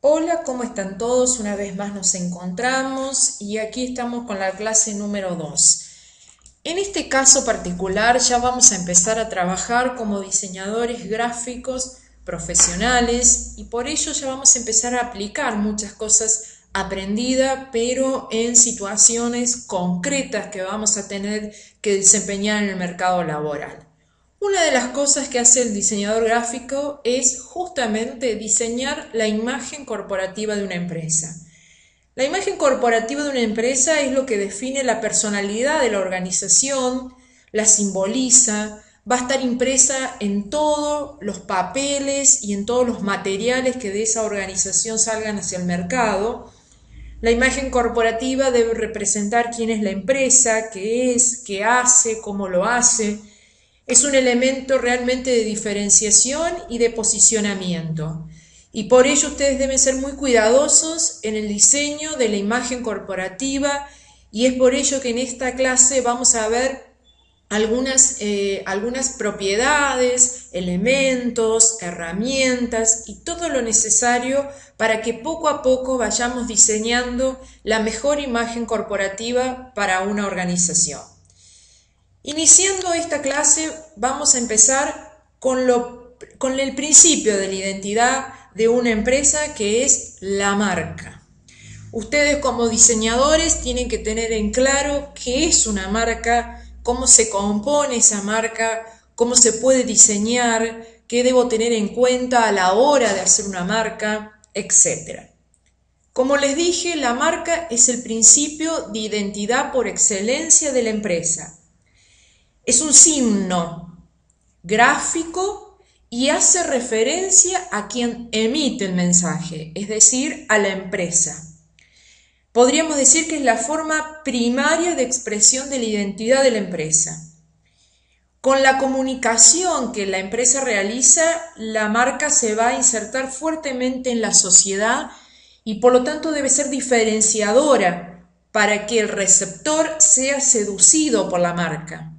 Hola, ¿cómo están todos? Una vez más nos encontramos y aquí estamos con la clase número 2. En este caso particular ya vamos a empezar a trabajar como diseñadores gráficos profesionales y por ello ya vamos a empezar a aplicar muchas cosas aprendidas, pero en situaciones concretas que vamos a tener que desempeñar en el mercado laboral. Una de las cosas que hace el diseñador gráfico es justamente diseñar la imagen corporativa de una empresa. La imagen corporativa de una empresa es lo que define la personalidad de la organización, la simboliza, va a estar impresa en todos los papeles y en todos los materiales que de esa organización salgan hacia el mercado. La imagen corporativa debe representar quién es la empresa, qué es, qué hace, cómo lo hace. Es un elemento realmente de diferenciación y de posicionamiento. Y por ello ustedes deben ser muy cuidadosos en el diseño de la imagen corporativa y es por ello que en esta clase vamos a ver algunas propiedades, elementos, herramientas y todo lo necesario para que poco a poco vayamos diseñando la mejor imagen corporativa para una organización. Iniciando esta clase vamos a empezar con el principio de la identidad de una empresa, que es la marca. Ustedes como diseñadores tienen que tener en claro qué es una marca, cómo se compone esa marca, cómo se puede diseñar, qué debo tener en cuenta a la hora de hacer una marca, etc. Como les dije, la marca es el principio de identidad por excelencia de la empresa. Es un signo gráfico y hace referencia a quien emite el mensaje, es decir, a la empresa. Podríamos decir que es la forma primaria de expresión de la identidad de la empresa. Con la comunicación que la empresa realiza, la marca se va a insertar fuertemente en la sociedad y por lo tanto debe ser diferenciadora para que el receptor sea seducido por la marca.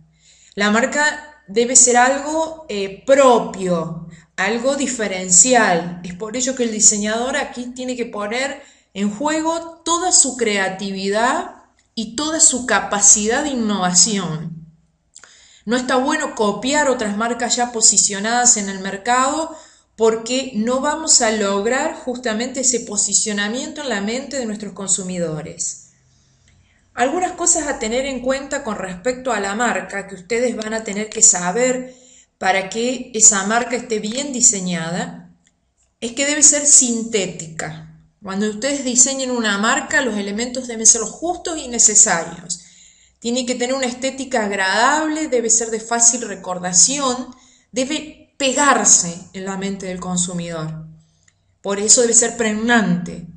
La marca debe ser algo propio, algo diferencial. Es por ello que el diseñador aquí tiene que poner en juego toda su creatividad y toda su capacidad de innovación. No está bueno copiar otras marcas ya posicionadas en el mercado porque no vamos a lograr justamente ese posicionamiento en la mente de nuestros consumidores. Algunas cosas a tener en cuenta con respecto a la marca que ustedes van a tener que saber para que esa marca esté bien diseñada es que debe ser sintética. Cuando ustedes diseñen una marca, los elementos deben ser los justos y necesarios. Tiene que tener una estética agradable, debe ser de fácil recordación, debe pegarse en la mente del consumidor. Por eso debe ser pregnante.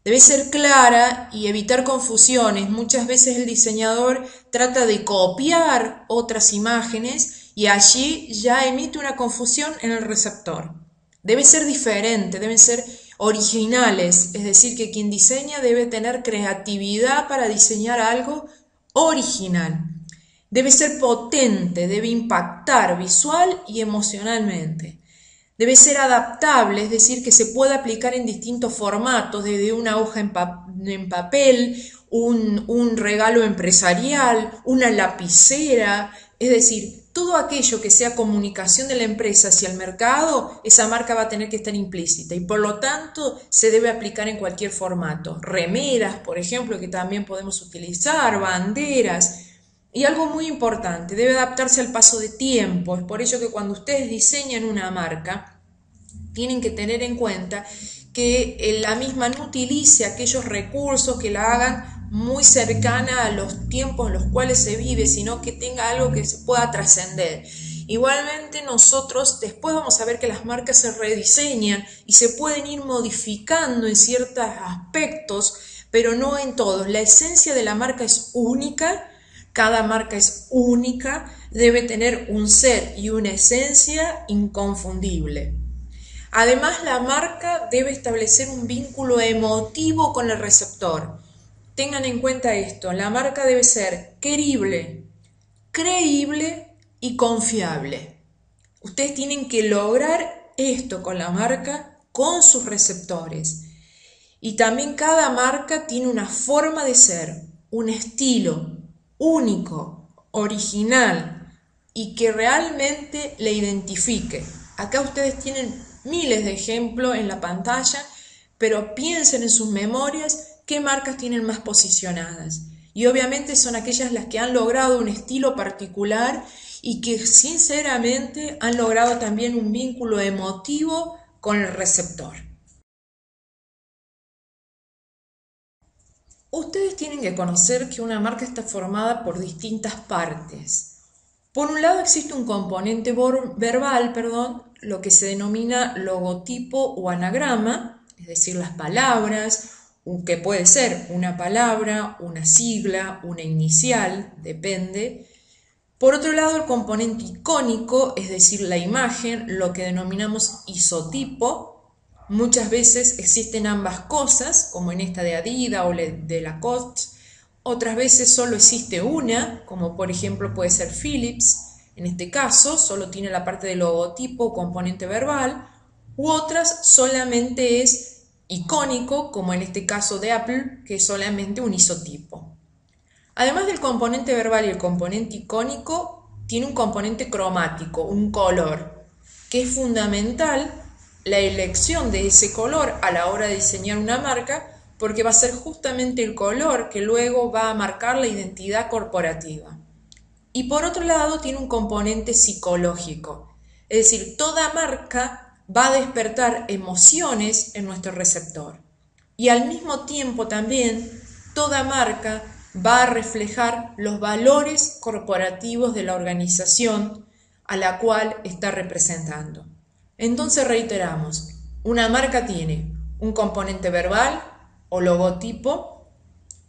Debe ser clara y evitar confusiones. Muchas veces el diseñador trata de copiar otras imágenes y allí ya emite una confusión en el receptor. Debe ser diferente, deben ser originales, es decir, que quien diseña debe tener creatividad para diseñar algo original. Debe ser potente, debe impactar visual y emocionalmente. Debe ser adaptable, es decir, que se pueda aplicar en distintos formatos, desde una hoja en papel, un regalo empresarial, una lapicera, es decir, todo aquello que sea comunicación de la empresa hacia el mercado, esa marca va a tener que estar implícita y por lo tanto se debe aplicar en cualquier formato. Remeras, por ejemplo, que también podemos utilizar, banderas. Y algo muy importante, debe adaptarse al paso de tiempo. Es por ello que cuando ustedes diseñan una marca, tienen que tener en cuenta que la misma no utilice aquellos recursos que la hagan muy cercana a los tiempos en los cuales se vive, sino que tenga algo que se pueda trascender. Igualmente nosotros después vamos a ver que las marcas se rediseñan y se pueden ir modificando en ciertos aspectos, pero no en todos. La esencia de la marca es única. Cada marca es única, debe tener un ser y una esencia inconfundible. Además, la marca debe establecer un vínculo emotivo con el receptor. Tengan en cuenta esto, la marca debe ser querible, creíble y confiable. Ustedes tienen que lograr esto con la marca, con sus receptores. Y también cada marca tiene una forma de ser, un estilo único, original y que realmente le identifique. Acá ustedes tienen miles de ejemplos en la pantalla, pero piensen en sus memorias qué marcas tienen más posicionadas. Y obviamente son aquellas las que han logrado un estilo particular y que sinceramente han logrado también un vínculo emotivo con el receptor. Ustedes tienen que conocer que una marca está formada por distintas partes. Por un lado existe un componente verbal, lo que se denomina logotipo o anagrama, es decir, las palabras, que puede ser una palabra, una sigla, una inicial, depende. Por otro lado, el componente icónico, es decir, la imagen, lo que denominamos isotipo. Muchas veces existen ambas cosas, como en esta de Adidas o de Lacoste. Otras veces solo existe una, como por ejemplo puede ser Philips. En este caso, solo tiene la parte del logotipo o componente verbal. U otras solamente es icónico, como en este caso de Apple, que es solamente un isotipo. Además del componente verbal y el componente icónico, tiene un componente cromático, un color, que es fundamental la elección de ese color a la hora de diseñar una marca, porque va a ser justamente el color que luego va a marcar la identidad corporativa. Y por otro lado tiene un componente psicológico, es decir, toda marca va a despertar emociones en nuestro receptor. Y al mismo tiempo también toda marca va a reflejar los valores corporativos de la organización a la cual está representando. Entonces reiteramos, una marca tiene un componente verbal o logotipo,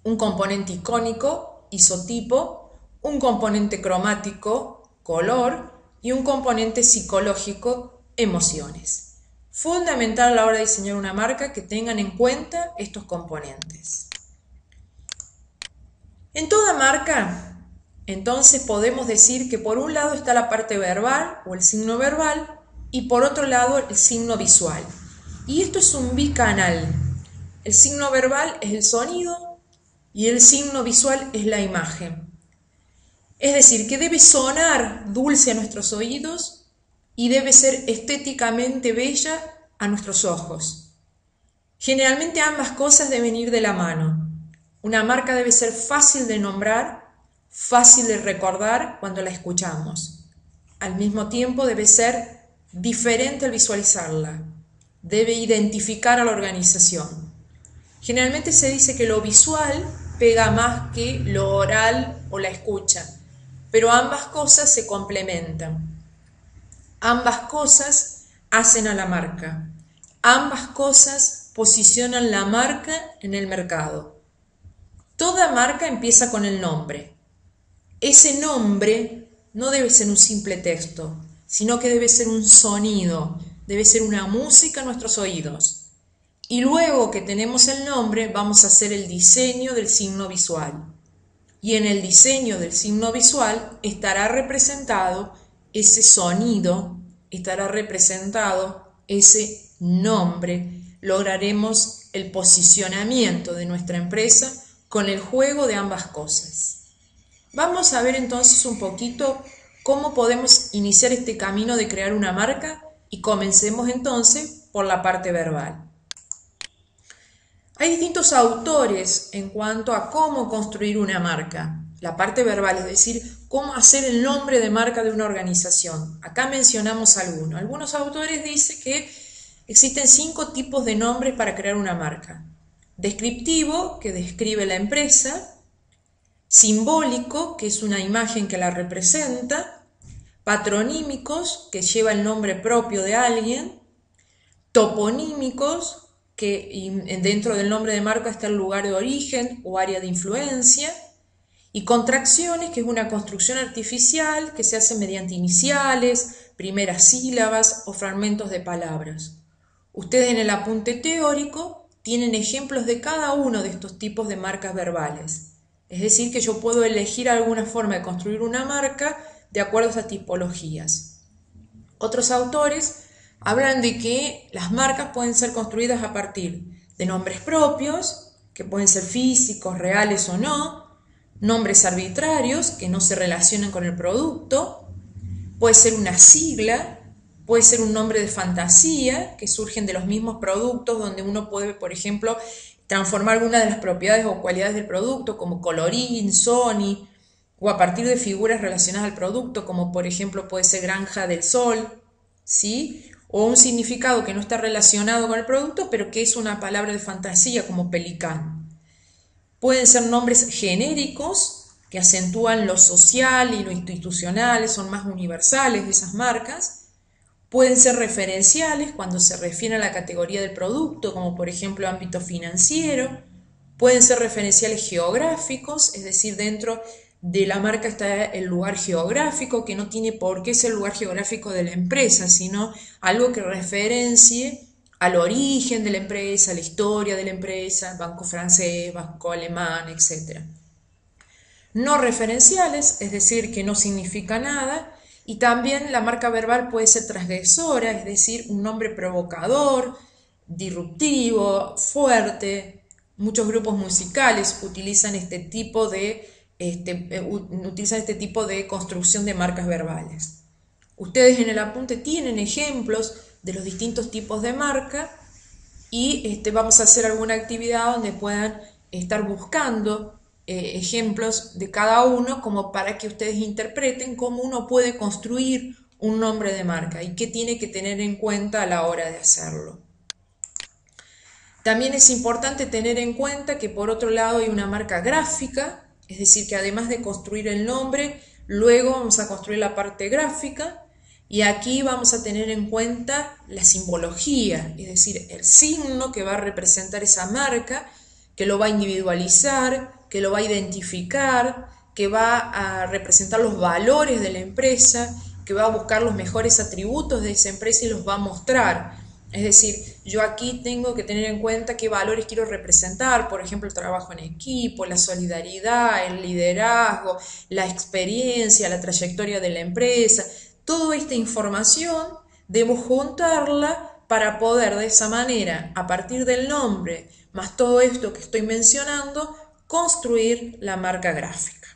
un componente icónico, isotipo, un componente cromático, color, y un componente psicológico, emociones. Fundamental a la hora de diseñar una marca que tengan en cuenta estos componentes. En toda marca, entonces podemos decir que por un lado está la parte verbal o el signo verbal y por otro lado el signo visual. Y esto es un bicanal. El signo verbal es el sonido y el signo visual es la imagen. Es decir, que debe sonar dulce a nuestros oídos y debe ser estéticamente bella a nuestros ojos. Generalmente ambas cosas deben ir de la mano. Una marca debe ser fácil de nombrar, fácil de recordar cuando la escuchamos. Al mismo tiempo debe ser diferente al visualizarla. Debe identificar a la organización. Generalmente se dice que lo visual pega más que lo oral o la escucha, pero ambas cosas se complementan. Ambas cosas hacen a la marca. Ambas cosas posicionan la marca en el mercado. Toda marca empieza con el nombre. Ese nombre no debe ser un simple texto, sino que debe ser un sonido, debe ser una música a nuestros oídos. Y luego que tenemos el nombre, vamos a hacer el diseño del signo visual. Y en el diseño del signo visual estará representado ese sonido, estará representado ese nombre. Lograremos el posicionamiento de nuestra empresa con el juego de ambas cosas. Vamos a ver entonces un poquito cómo podemos iniciar este camino de crear una marca y comencemos entonces por la parte verbal. Hay distintos autores en cuanto a cómo construir una marca. La parte verbal, es decir, cómo hacer el nombre de marca de una organización. Acá mencionamos algunos. Algunos autores dicen que existen 5 tipos de nombres para crear una marca. Descriptivo, que describe la empresa. Simbólico, que es una imagen que la representa. Patronímicos, que lleva el nombre propio de alguien. Toponímicos, que dentro del nombre de marca está el lugar de origen o área de influencia. Y contracciones, que es una construcción artificial que se hace mediante iniciales, primeras sílabas o fragmentos de palabras. Ustedes en el apunte teórico tienen ejemplos de cada uno de estos tipos de marcas verbales. Es decir, que yo puedo elegir alguna forma de construir una marca de acuerdo a estas tipologías. Otros autores hablan de que las marcas pueden ser construidas a partir de nombres propios, que pueden ser físicos, reales o no, nombres arbitrarios que no se relacionan con el producto, puede ser una sigla, puede ser un nombre de fantasía que surgen de los mismos productos donde uno puede, por ejemplo, transformar alguna de las propiedades o cualidades del producto como colorín, Sony, o a partir de figuras relacionadas al producto como por ejemplo puede ser Granja del Sol, ¿sí? O un significado que no está relacionado con el producto pero que es una palabra de fantasía como pelicán. Pueden ser nombres genéricos que acentúan lo social y lo institucional, son más universales de esas marcas. Pueden ser referenciales cuando se refiere a la categoría del producto, como por ejemplo ámbito financiero. Pueden ser referenciales geográficos, es decir, dentro de la marca está el lugar geográfico, que no tiene por qué ser el lugar geográfico de la empresa, sino algo que referencie al origen de la empresa, la historia de la empresa, banco francés, banco alemán, etc. No referenciales, es decir, que no significa nada. Y también la marca verbal puede ser transgresora, es decir, un nombre provocador, disruptivo, fuerte. Muchos grupos musicales utilizan este tipo de construcción de marcas verbales. Ustedes en el apunte tienen ejemplos de los distintos tipos de marca y vamos a hacer alguna actividad donde puedan estar buscando ejemplos de cada uno como para que ustedes interpreten cómo uno puede construir un nombre de marca y qué tiene que tener en cuenta a la hora de hacerlo. También es importante tener en cuenta que por otro lado hay una marca gráfica, es decir, que además de construir el nombre, luego vamos a construir la parte gráfica y aquí vamos a tener en cuenta la simbología, es decir, el signo que va a representar esa marca, que lo va a individualizar, que lo va a identificar, que va a representar los valores de la empresa, que va a buscar los mejores atributos de esa empresa y los va a mostrar. Es decir, yo aquí tengo que tener en cuenta qué valores quiero representar, por ejemplo, el trabajo en equipo, la solidaridad, el liderazgo, la experiencia, la trayectoria de la empresa. Toda esta información debo juntarla para poder de esa manera, a partir del nombre, más todo esto que estoy mencionando, construir la marca gráfica.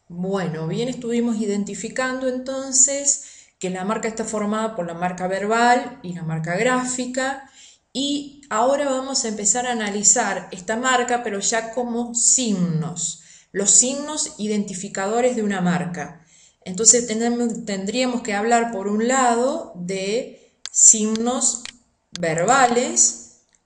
Bueno, bien estuvimos identificando entonces que la marca está formada por la marca verbal y la marca gráfica y ahora vamos a empezar a analizar esta marca pero ya como signos, los signos identificadores de una marca. Entonces tendríamos que hablar por un lado de signos verbales,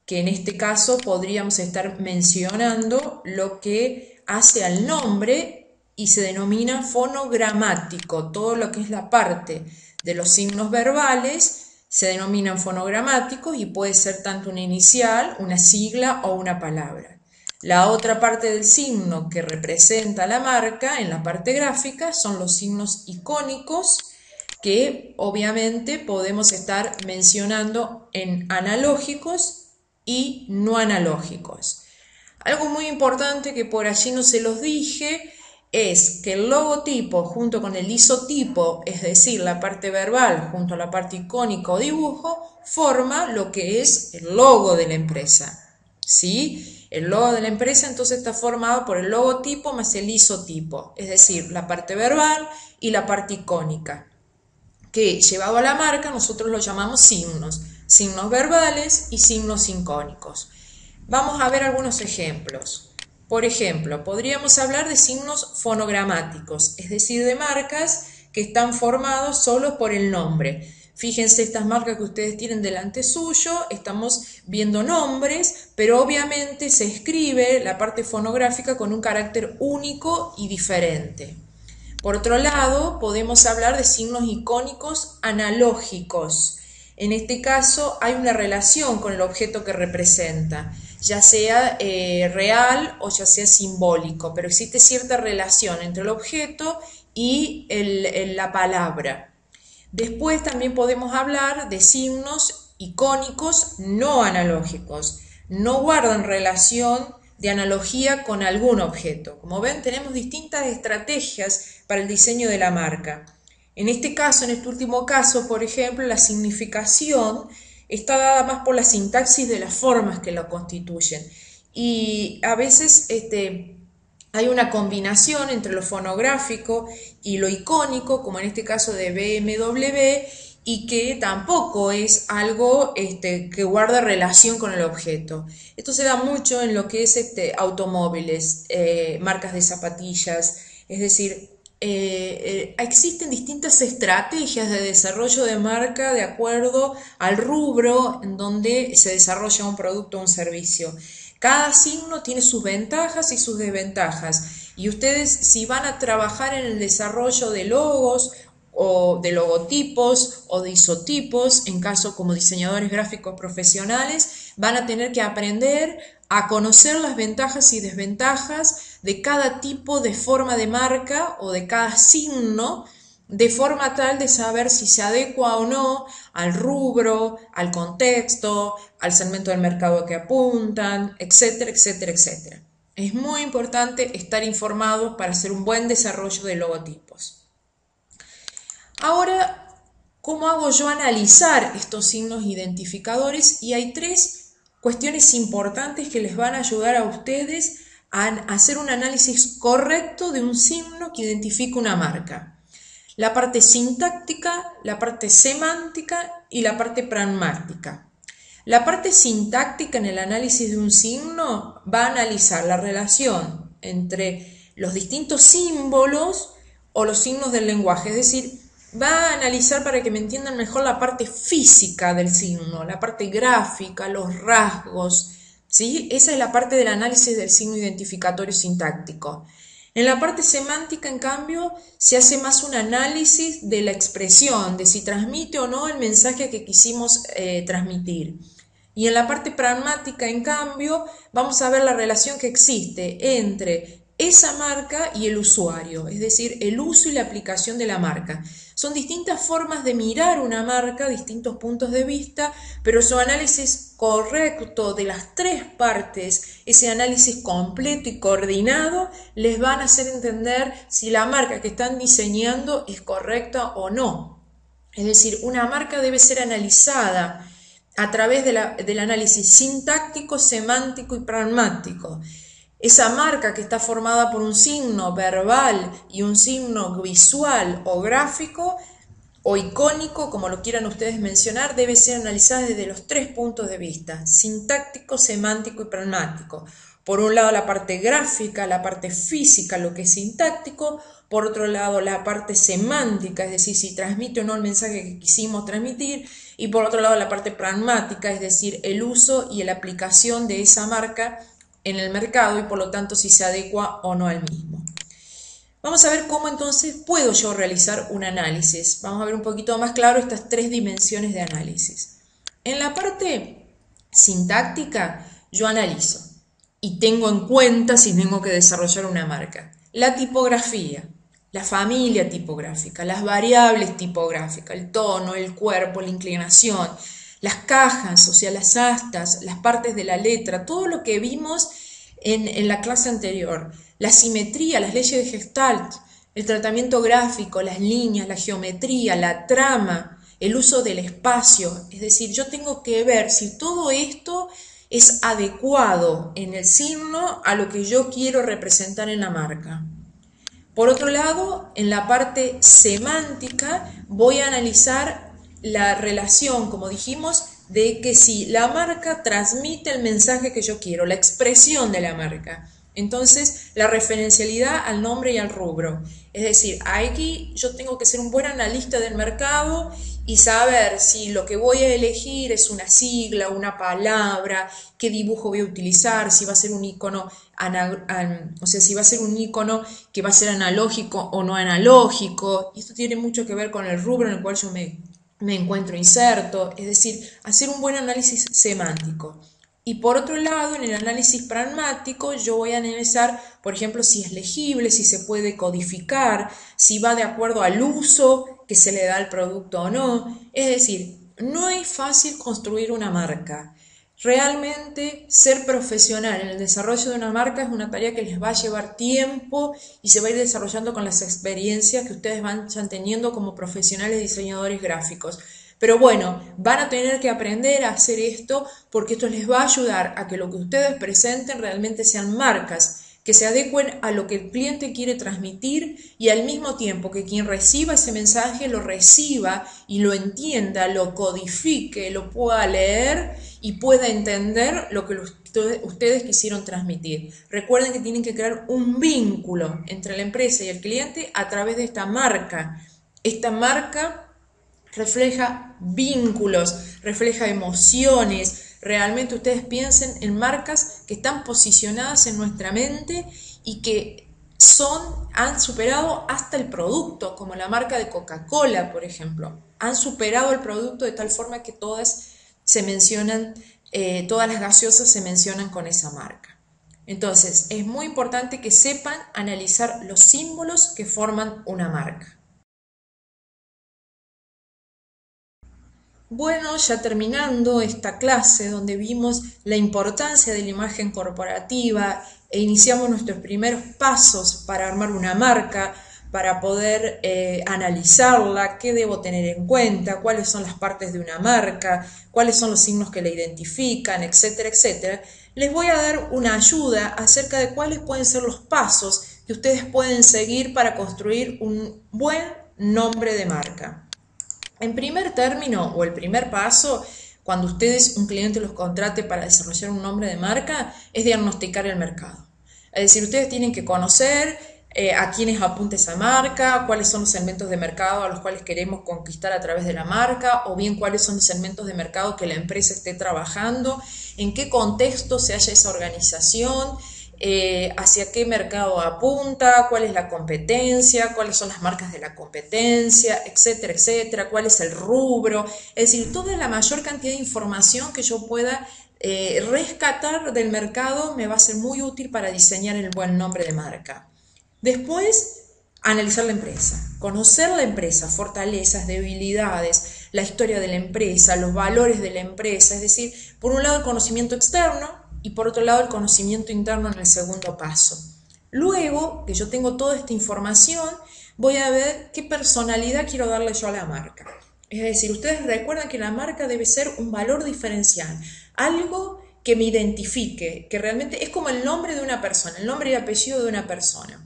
que en este caso podríamos estar mencionando lo que hace al nombre y se denomina fonogramático. Todo lo que es la parte de los signos verbales se denominan fonogramáticos y puede ser tanto una inicial, una sigla o una palabra. La otra parte del signo que representa la marca en la parte gráfica son los signos icónicos, que obviamente podemos estar mencionando en analógicos y no analógicos. Algo muy importante que por allí no se los dije es que el logotipo junto con el isotipo, es decir, la parte verbal junto a la parte icónica o dibujo, forma lo que es el logo de la empresa. ¿Sí? El logo de la empresa entonces está formado por el logotipo más el isotipo, es decir, la parte verbal y la parte icónica, que llevado a la marca nosotros lo llamamos signos, signos verbales y signos icónicos. Vamos a ver algunos ejemplos. Por ejemplo, podríamos hablar de signos fonogramáticos, es decir, de marcas que están formados solo por el nombre. Fíjense estas marcas que ustedes tienen delante suyo, estamos viendo nombres, pero obviamente se escribe la parte fonográfica con un carácter único y diferente. Por otro lado, podemos hablar de signos icónicos analógicos. En este caso hay una relación con el objeto que representa, ya sea real o ya sea simbólico, pero existe cierta relación entre el objeto y la palabra. Después también podemos hablar de signos icónicos no analógicos, no guardan relación de analogía con algún objeto. Como ven, tenemos distintas estrategias para el diseño de la marca. En este caso, en este último caso, por ejemplo, la significación está dada más por la sintaxis de las formas que lo constituyen. Y a veces hay una combinación entre lo fonográfico y lo icónico, como en este caso de BMW, y que tampoco es algo que guarda relación con el objeto. Esto se da mucho en lo que es automóviles, marcas de zapatillas, es decir, existen distintas estrategias de desarrollo de marca de acuerdo al rubro en donde se desarrolla un producto o un servicio. Cada signo tiene sus ventajas y sus desventajas, y ustedes, si van a trabajar en el desarrollo de logos o de logotipos o de isotipos, en caso como diseñadores gráficos profesionales, van a tener que aprender a conocer las ventajas y desventajas de cada tipo de forma de marca o de cada signo, de forma tal de saber si se adecua o no al rubro, al contexto, al segmento del mercado que apuntan, etcétera, etcétera, etcétera. Es muy importante estar informados para hacer un buen desarrollo de logotipos. Ahora, ¿cómo hago yo analizar estos signos identificadores? Y hay tres cuestiones importantes que les van a ayudar a ustedes a hacer un análisis correcto de un signo que identifica una marca. La parte sintáctica, la parte semántica y la parte pragmática. La parte sintáctica en el análisis de un signo va a analizar la relación entre los distintos símbolos o los signos del lenguaje, es decir, va a analizar para que me entiendan mejor la parte física del signo, la parte gráfica, los rasgos, ¿sí? Esa es la parte del análisis del signo identificatorio sintáctico. En la parte semántica, en cambio, se hace más un análisis de la expresión, de si transmite o no el mensaje que quisimos transmitir. Y en la parte pragmática, en cambio, vamos a ver la relación que existe entre esa marca y el usuario, es decir, el uso y la aplicación de la marca. Son distintas formas de mirar una marca, distintos puntos de vista, pero su análisis correcto de las tres partes, ese análisis completo y coordinado, les van a hacer entender si la marca que están diseñando es correcta o no. Es decir, una marca debe ser analizada a través del análisis sintáctico, semántico y pragmático. Esa marca que está formada por un signo verbal y un signo visual o gráfico o icónico, como lo quieran ustedes mencionar, debe ser analizada desde los tres puntos de vista: sintáctico, semántico y pragmático. Por un lado la parte gráfica, la parte física, lo que es sintáctico; por otro lado la parte semántica, es decir, si transmite o no el mensaje que quisimos transmitir; y por otro lado la parte pragmática, es decir, el uso y la aplicación de esa marca en el mercado y por lo tanto si se adecua o no al mismo. Vamos a ver cómo entonces puedo yo realizar un análisis. Vamos a ver un poquito más claro estas tres dimensiones de análisis. En la parte sintáctica yo analizo y tengo en cuenta si tengo que desarrollar una marca. La tipografía, la familia tipográfica, las variables tipográficas, el tono, el cuerpo, la inclinación, las cajas, o sea, las astas, las partes de la letra, todo lo que vimos en la clase anterior, la simetría, las leyes de Gestalt, el tratamiento gráfico, las líneas, la geometría, la trama, el uso del espacio. Es decir, yo tengo que ver si todo esto es adecuado en el signo a lo que yo quiero representar en la marca. Por otro lado, en la parte semántica voy a analizar la relación, como dijimos, de que si la marca transmite el mensaje que yo quiero, la expresión de la marca. Entonces, la referencialidad al nombre y al rubro. Es decir, aquí yo tengo que ser un buen analista del mercado y saber si lo que voy a elegir es una sigla, una palabra, qué dibujo voy a utilizar, si va a ser un icono, si va a ser un icono que va a ser analógico o no analógico. Y esto tiene mucho que ver con el rubro en el cual yo me encuentro inserto, es decir, hacer un buen análisis semántico. Y por otro lado, en el análisis pragmático, yo voy a analizar, por ejemplo, si es legible, si se puede codificar, si va de acuerdo al uso que se le da al producto o no. Es decir, no es fácil construir una marca. Realmente ser profesional en el desarrollo de una marca es una tarea que les va a llevar tiempo y se va a ir desarrollando con las experiencias que ustedes van teniendo como profesionales diseñadores gráficos. Pero bueno, van a tener que aprender a hacer esto porque esto les va a ayudar a que lo que ustedes presenten realmente sean marcas que se adecuen a lo que el cliente quiere transmitir y al mismo tiempo que quien reciba ese mensaje lo reciba y lo entienda, lo codifique, lo pueda leer y pueda entender lo que ustedes quisieron transmitir. Recuerden que tienen que crear un vínculo entre la empresa y el cliente a través de esta marca. Esta marca refleja vínculos, refleja emociones. Realmente ustedes piensen en marcas que están posicionadas en nuestra mente y que han superado hasta el producto, como la marca de Coca-Cola, por ejemplo. Han superado el producto de tal forma que todas se mencionan, todas las gaseosas se mencionan con esa marca. Entonces, es muy importante que sepan analizar los símbolos que forman una marca. Bueno, ya terminando esta clase donde vimos la importancia de la imagen corporativa e iniciamos nuestros primeros pasos para armar una marca, para poder analizarla, qué debo tener en cuenta, cuáles son las partes de una marca, cuáles son los signos que la identifican, etcétera, etcétera, les voy a dar una ayuda acerca de cuáles pueden ser los pasos que ustedes pueden seguir para construir un buen nombre de marca. En primer término, o el primer paso, cuando un cliente los contrate para desarrollar un nombre de marca, es diagnosticar el mercado. Es decir, ustedes tienen que conocer a quiénes apunta esa marca, cuáles son los segmentos de mercado a los cuales queremos conquistar a través de la marca, o bien cuáles son los segmentos de mercado que la empresa esté trabajando, en qué contexto se halla esa organización, hacia qué mercado apunta, cuál es la competencia, cuáles son las marcas de la competencia, etcétera, etcétera, cuál es el rubro. Es decir, toda la mayor cantidad de información que yo pueda rescatar del mercado me va a ser muy útil para diseñar el buen nombre de marca. Después, analizar la empresa, conocer la empresa, fortalezas, debilidades, la historia de la empresa, los valores de la empresa, es decir, por un lado el conocimiento externo y por otro lado el conocimiento interno en el segundo paso. Luego que yo tengo toda esta información, voy a ver qué personalidad quiero darle yo a la marca. Es decir, ustedes recuerdan que la marca debe ser un valor diferencial, algo que me identifique, que realmente es como el nombre de una persona, el nombre y apellido de una persona.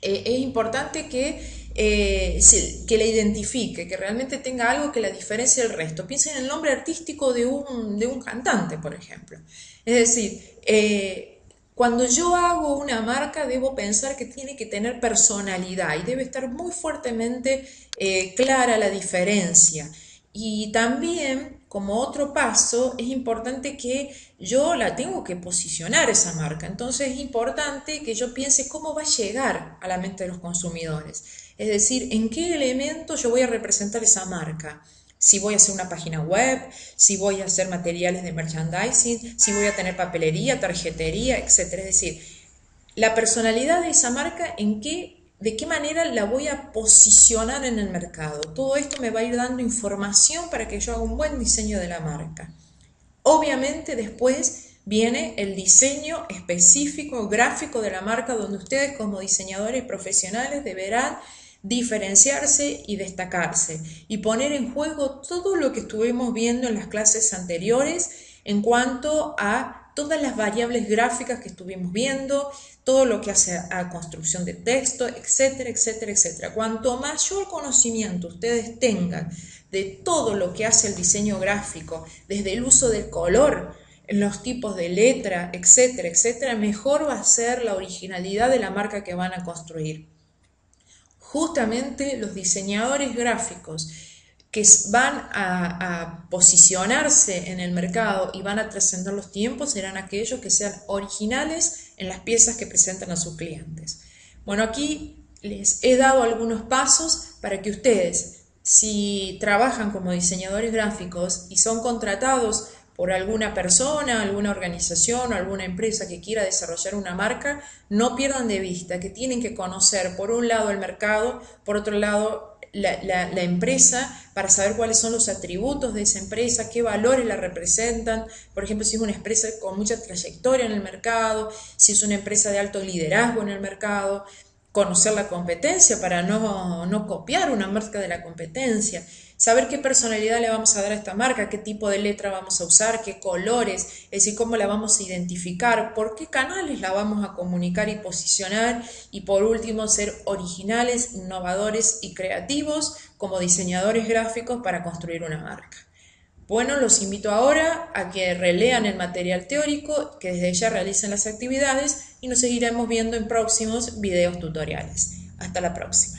Es importante que la identifique, que realmente tenga algo que la diferencie del resto. Piensen en el nombre artístico de un cantante, por ejemplo. Es decir, cuando yo hago una marca debo pensar que tiene que tener personalidad y debe estar muy fuertemente clara la diferencia. Y también, como otro paso, es importante que yo la tengo que posicionar esa marca. Entonces es importante que yo piense cómo va a llegar a la mente de los consumidores. Es decir, en qué elemento yo voy a representar esa marca. Si voy a hacer una página web, si voy a hacer materiales de merchandising, si voy a tener papelería, tarjetería, etc. Es decir, la personalidad de esa marca, de qué manera la voy a posicionar en el mercado. Todo esto me va a ir dando información para que yo haga un buen diseño de la marca. Obviamente después viene el diseño específico, gráfico de la marca, donde ustedes como diseñadores profesionales deberán diferenciarse y destacarse y poner en juego todo lo que estuvimos viendo en las clases anteriores en cuanto a todas las variables gráficas que estuvimos viendo, todo lo que hace a construcción de texto, etcétera, etcétera, etcétera. Cuanto mayor conocimiento ustedes tengan de todo lo que hace el diseño gráfico, desde el uso del color, los tipos de letra, etcétera, etcétera, mejor va a ser la originalidad de la marca que van a construir. Justamente los diseñadores gráficos que van a posicionarse en el mercado y van a trascender los tiempos serán aquellos que sean originales en las piezas que presentan a sus clientes. Bueno, aquí les he dado algunos pasos para que ustedes, si trabajan como diseñadores gráficos y son contratados por alguna persona, alguna organización o alguna empresa que quiera desarrollar una marca, no pierdan de vista que tienen que conocer por un lado el mercado, por otro lado la empresa para saber cuáles son los atributos de esa empresa, qué valores la representan. Por ejemplo, si es una empresa con mucha trayectoria en el mercado, si es una empresa de alto liderazgo en el mercado, conocer la competencia para no copiar una marca de la competencia, saber qué personalidad le vamos a dar a esta marca, qué tipo de letra vamos a usar, qué colores, es decir, cómo la vamos a identificar, por qué canales la vamos a comunicar y posicionar, y por último, ser originales, innovadores y creativos como diseñadores gráficos para construir una marca. Bueno, los invito ahora a que relean el material teórico, que desde ya realicen las actividades y nos seguiremos viendo en próximos videos tutoriales. Hasta la próxima.